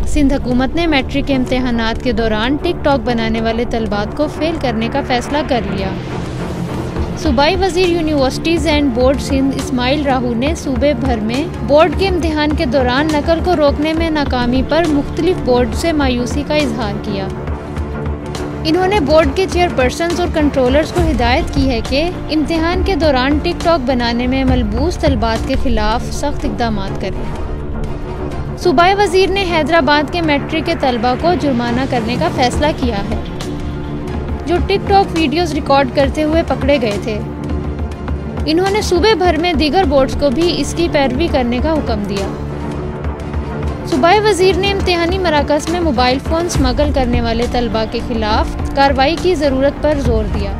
सिंध हुकूमत ने मैट्रिक के इम्तहानात के दौरान टिकटॉक बनाने वाले तलबात को फेल करने का फैसला कर लिया। सूबाई वजीर universities and board Sindh Ismail Rahu ने सूबे भर में बोर्ड के इम्तिहान के दौरान नकल को रोकने में नाकामी पर मुख्तलिफ बोर्ड से मायूसी का इजहार किया। इन्होंने बोर्ड के चेयरपर्सन्स और कंट्रोलर्स को हिदायत की है कि इम्तिहान के दौरान टिकटॉक बनाने में मलबूस तलबात के खिलाफ सख्त इक़दाम करें। सूबाई वजीर ने हैदराबाद के मैट्रिक के तलबा को जुर्माना करने का फैसला किया है जो टिकटॉक वीडियोस रिकॉर्ड करते हुए पकड़े गए थे। इन्होंने सूबे भर में दीगर बोर्ड्स को भी इसकी पैरवी करने का हुक्म दिया। सूबाई वजीर ने इम्तिहानी मराकज़ में मोबाइल फ़ोन स्मगल करने वाले तलबा के खिलाफ कार्रवाई की ज़रूरत पर जोर दिया।